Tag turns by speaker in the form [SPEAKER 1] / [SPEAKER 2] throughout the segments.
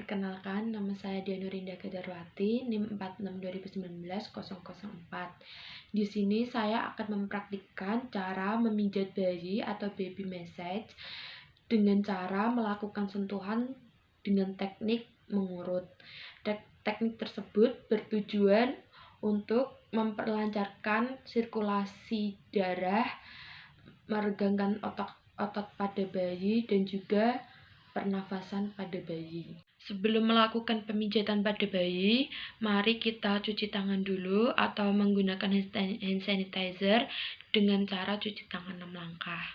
[SPEAKER 1] Perkenalkan, nama saya Dianurinda Kedarwati, NIM 46 2019 004. Di sini saya akan mempraktikkan cara memijat bayi atau baby massage dengan cara melakukan sentuhan dengan teknik mengurut. Teknik tersebut bertujuan untuk memperlancarkan sirkulasi darah, meregangkan otot pada bayi, dan juga pernafasan pada bayi. Sebelum melakukan pemijatan pada bayi, mari kita cuci tangan dulu atau menggunakan hand sanitizer dengan cara cuci tangan 6 langkah.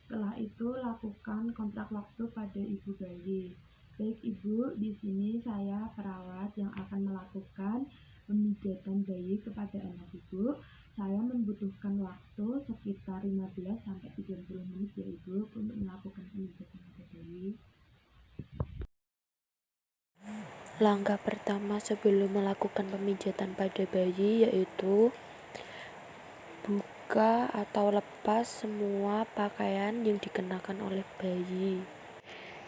[SPEAKER 1] Setelah itu, lakukan kontak waktu pada ibu bayi. Baik Ibu, di sini saya perawat yang akan melakukan pemijatan bayi kepada anak Ibu. Saya membutuhkan waktu sekitar 15-30 menit ya Ibu untuk melakukan pemijatan pada bayi.
[SPEAKER 2] Langkah pertama sebelum melakukan pemijatan pada bayi yaitu buka atau lepas semua pakaian yang dikenakan oleh bayi.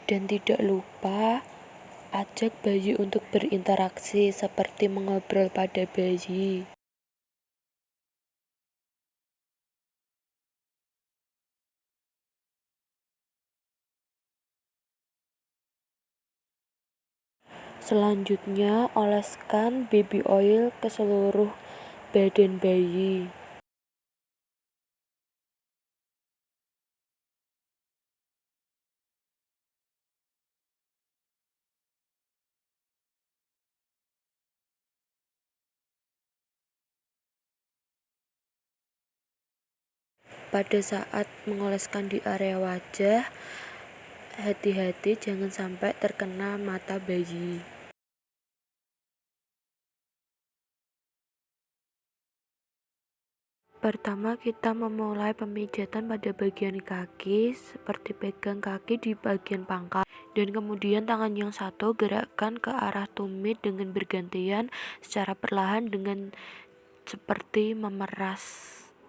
[SPEAKER 2] Dan tidak lupa ajak bayi untuk berinteraksi seperti mengobrol pada bayi. Selanjutnya, oleskan baby oil ke seluruh badan bayi. Pada saat mengoleskan di area wajah, hati-hati jangan sampai terkena mata bayi. Pertama, kita memulai pemijatan pada bagian kaki, seperti pegang kaki di bagian pangkal. Dan kemudian tangan yang satu gerakkan ke arah tumit dengan bergantian secara perlahan dengan seperti memeras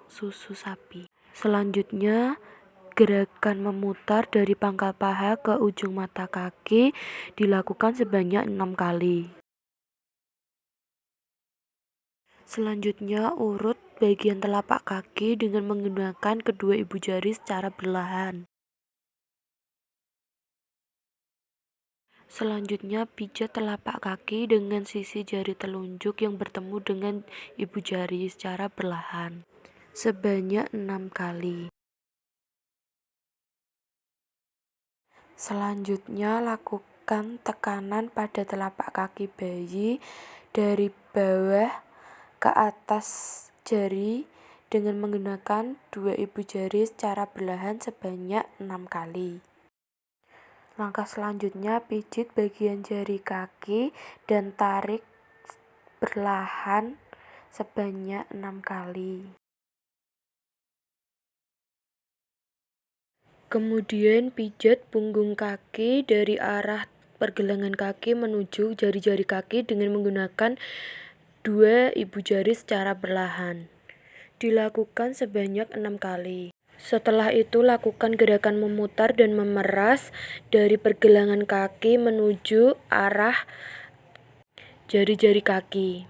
[SPEAKER 2] susu sapi. Selanjutnya, gerakan memutar dari pangkal paha ke ujung mata kaki dilakukan sebanyak 6 kali. Selanjutnya, urut bagian telapak kaki dengan menggunakan kedua ibu jari secara perlahan. Selanjutnya, pijat telapak kaki dengan sisi jari telunjuk yang bertemu dengan ibu jari secara perlahan sebanyak 6 kali. Selanjutnya, lakukan tekanan pada telapak kaki bayi dari bawah ke atas jari dengan menggunakan dua ibu jari secara perlahan sebanyak 6 kali. Langkah selanjutnya, pijit bagian jari kaki dan tarik perlahan sebanyak 6 kali. Kemudian pijat punggung kaki dari arah pergelangan kaki menuju jari-jari kaki dengan menggunakan dua ibu jari secara perlahan. Dilakukan sebanyak 6 kali. Setelah itu, lakukan gerakan memutar dan memeras dari pergelangan kaki menuju arah jari-jari kaki.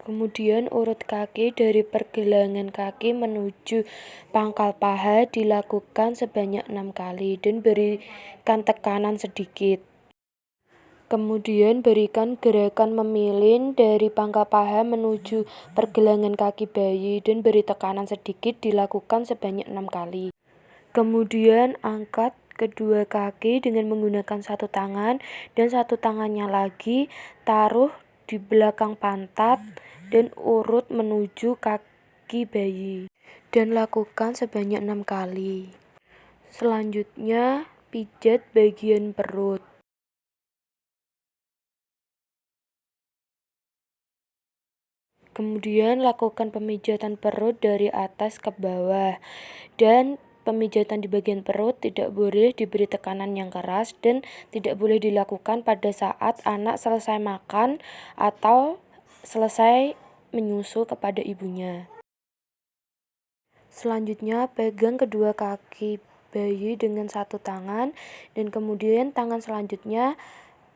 [SPEAKER 2] Kemudian urut kaki dari pergelangan kaki menuju pangkal paha dilakukan sebanyak 6 kali dan berikan tekanan sedikit. Kemudian berikan gerakan memilin dari pangkal paha menuju pergelangan kaki bayi dan beri tekanan sedikit dilakukan sebanyak 6 kali. Kemudian angkat kedua kaki dengan menggunakan satu tangan dan satu tangannya lagi taruh di belakang pantat dan urut menuju kaki bayi dan lakukan sebanyak 6 kali. Selanjutnya, pijat bagian perut. Kemudian lakukan pemijatan perut dari atas ke bawah dan pemijatan di bagian perut tidak boleh diberi tekanan yang keras dan tidak boleh dilakukan pada saat anak selesai makan atau selesai menyusu kepada ibunya. Selanjutnya, pegang kedua kaki bayi dengan satu tangan dan kemudian tangan selanjutnya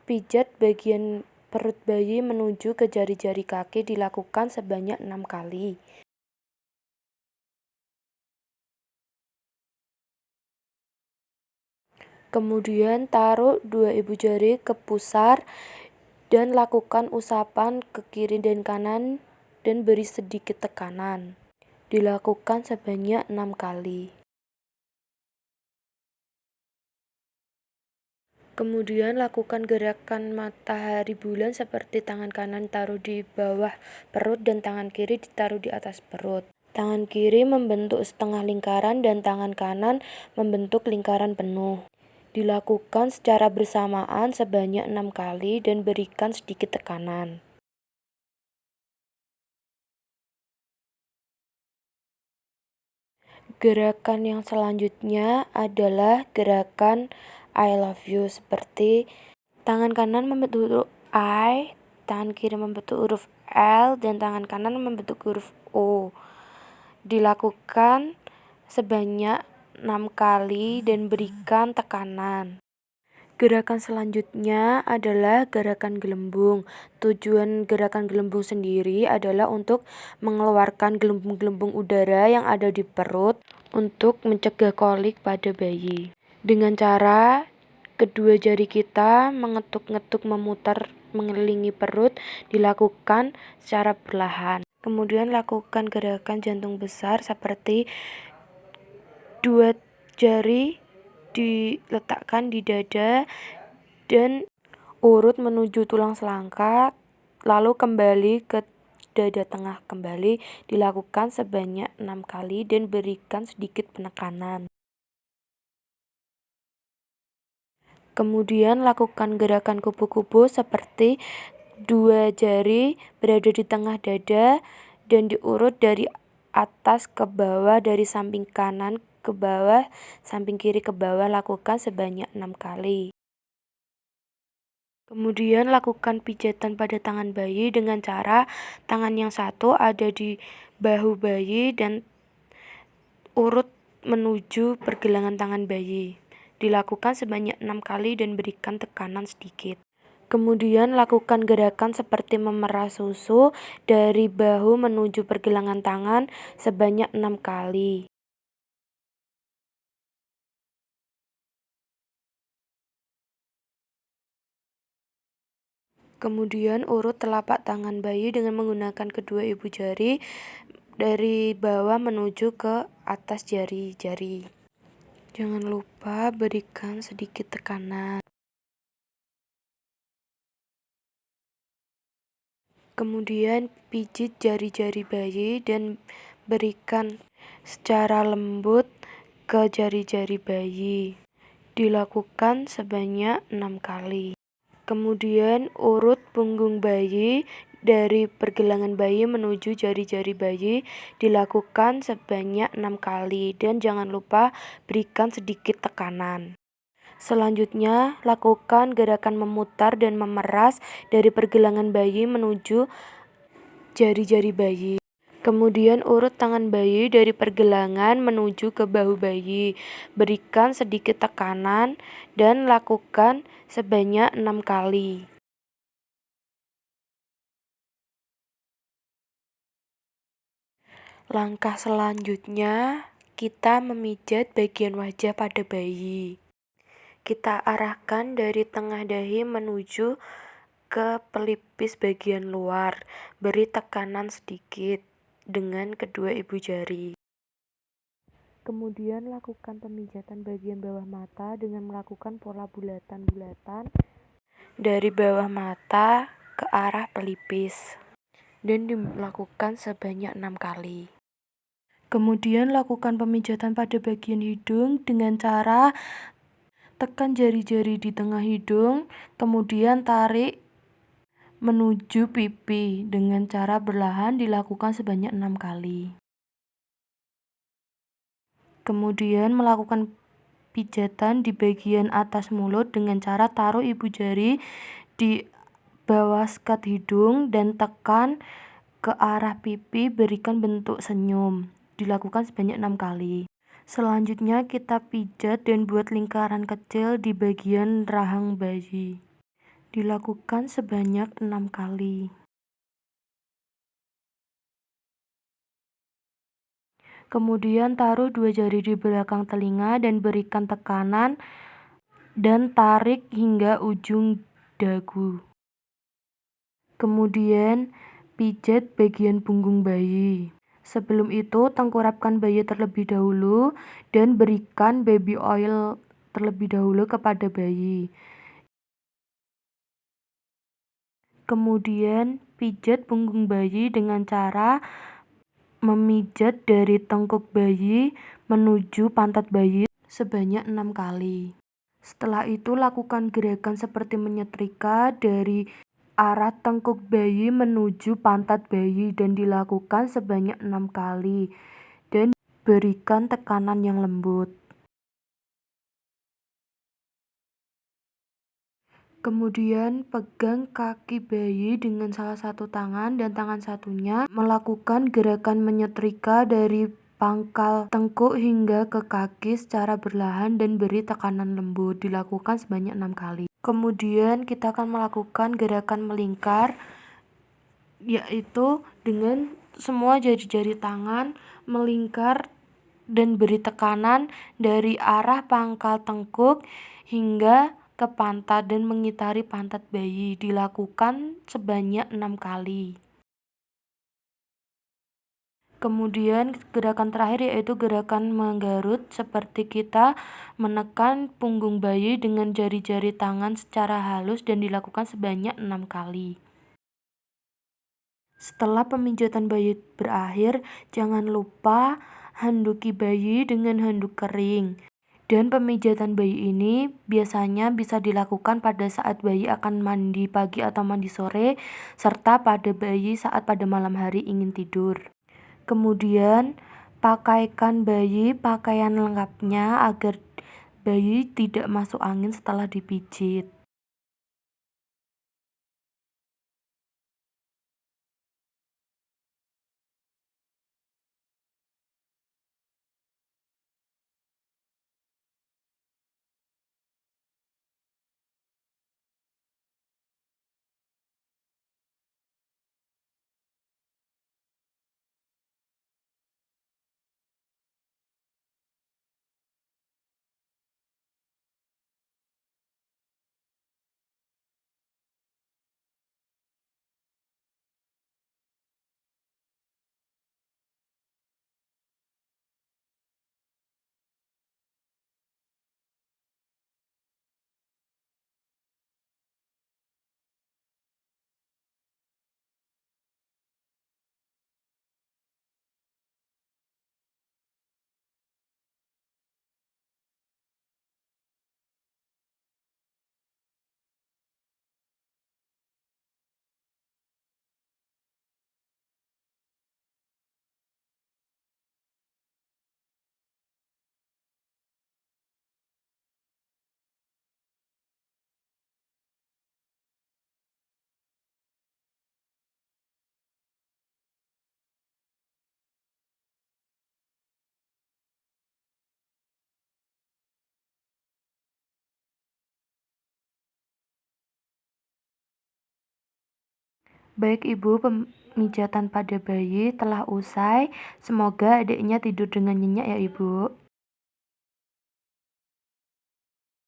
[SPEAKER 2] pijat bagian perut bayi menuju ke jari-jari kaki, dilakukan sebanyak 6 kali. Kemudian taruh dua ibu jari ke pusar dan lakukan usapan ke kiri dan kanan dan beri sedikit tekanan. Dilakukan sebanyak 6 kali. Kemudian lakukan gerakan matahari bulan seperti tangan kanan taruh di bawah perut dan tangan kiri ditaruh di atas perut. Tangan kiri membentuk setengah lingkaran dan tangan kanan membentuk lingkaran penuh. Dilakukan secara bersamaan sebanyak 6 kali dan berikan sedikit tekanan. Gerakan yang selanjutnya adalah gerakan I love you, seperti tangan kanan membentuk huruf I, tangan kiri membentuk huruf L, dan tangan kanan membentuk huruf O. Dilakukan sebanyak 6 kali dan berikan tekanan. Gerakan selanjutnya adalah gerakan gelembung. Tujuan gerakan gelembung sendiri adalah untuk mengeluarkan gelembung-gelembung udara yang ada di perut untuk mencegah kolik pada bayi. Dengan cara kedua jari kita mengetuk-ngetuk memutar mengelilingi perut dilakukan secara perlahan. Kemudian lakukan gerakan jantung besar seperti dua jari diletakkan di dada dan urut menuju tulang selangka, lalu kembali ke dada tengah kembali, dilakukan sebanyak 6 kali dan berikan sedikit penekanan. Kemudian lakukan gerakan kupu-kupu seperti dua jari berada di tengah dada dan diurut dari atas ke bawah, dari samping kanan ke bawah, samping kiri ke bawah, lakukan sebanyak 6 kali. Kemudian lakukan pijatan pada tangan bayi dengan cara tangan yang satu ada di bahu bayi dan urut menuju pergelangan tangan bayi. Dilakukan sebanyak 6 kali dan berikan tekanan sedikit. Kemudian lakukan gerakan seperti memerah susu dari bahu menuju pergelangan tangan sebanyak 6 kali. Kemudian urut telapak tangan bayi dengan menggunakan kedua ibu jari dari bawah menuju ke atas jari-jari. Jangan lupa berikan sedikit tekanan. Kemudian pijit jari-jari bayi dan berikan secara lembut ke jari-jari bayi. Dilakukan sebanyak 6 kali. Kemudian urut punggung bayi dari pergelangan bayi menuju jari-jari bayi, dilakukan sebanyak 6 kali dan jangan lupa berikan sedikit tekanan. Selanjutnya, lakukan gerakan memutar dan memeras dari pergelangan bayi menuju jari-jari bayi. Kemudian urut tangan bayi dari pergelangan menuju ke bahu bayi. Berikan sedikit tekanan dan lakukan sebanyak 6 kali. Langkah selanjutnya, kita memijat bagian wajah pada bayi. Kita arahkan dari tengah dahi menuju ke pelipis bagian luar. Beri tekanan sedikit dengan kedua ibu jari. Kemudian lakukan pemijatan bagian bawah mata dengan melakukan pola bulatan-bulatan dari bawah mata ke arah pelipis dan dilakukan sebanyak 6 kali. Kemudian lakukan pemijatan pada bagian hidung dengan cara tekan jari-jari di tengah hidung, kemudian tarik menuju pipi dengan cara berlahan, dilakukan sebanyak 6 kali. Kemudian melakukan pijatan di bagian atas mulut dengan cara taruh ibu jari di bawah skat hidung dan tekan ke arah pipi, berikan bentuk senyum. Dilakukan sebanyak 6 kali. Selanjutnya kita pijat dan buat lingkaran kecil di bagian rahang bayi. Dilakukan sebanyak 6 kali. Kemudian taruh 2 jari di belakang telinga dan berikan tekanan dan tarik hingga ujung dagu. Kemudian pijat bagian punggung bayi. Sebelum itu tengkurapkan bayi terlebih dahulu dan berikan baby oil terlebih dahulu kepada bayi. Kemudian pijat punggung bayi dengan cara memijat dari tengkuk bayi menuju pantat bayi sebanyak 6 kali. Setelah itu lakukan gerakan seperti menyetrika dari arah tengkuk bayi menuju pantat bayi dan dilakukan sebanyak 6 kali dan berikan tekanan yang lembut. Kemudian pegang kaki bayi dengan salah satu tangan dan tangan satunya melakukan gerakan menyetrika dari pangkal tengkuk hingga ke kaki secara berlahan dan beri tekanan lembut. Dilakukan sebanyak 6 kali. Kemudian kita akan melakukan gerakan melingkar, yaitu dengan semua jari-jari tangan melingkar dan beri tekanan dari arah pangkal tengkuk hingga ke pantat dan mengitari pantat bayi. Dilakukan sebanyak 6 kali. Kemudian gerakan terakhir yaitu gerakan menggarut, seperti kita menekan punggung bayi dengan jari-jari tangan secara halus dan dilakukan sebanyak 6 kali. Setelah pemijatan bayi berakhir, jangan lupa handuki bayi dengan handuk kering. Dan pemijatan bayi ini biasanya bisa dilakukan pada saat bayi akan mandi pagi atau mandi sore, serta pada bayi saat pada malam hari ingin tidur. Kemudian, pakaikan bayi pakaian lengkapnya agar bayi tidak masuk angin setelah dipijit. Baik Ibu, pemijatan pada bayi telah usai. Semoga adiknya tidur dengan nyenyak ya Ibu.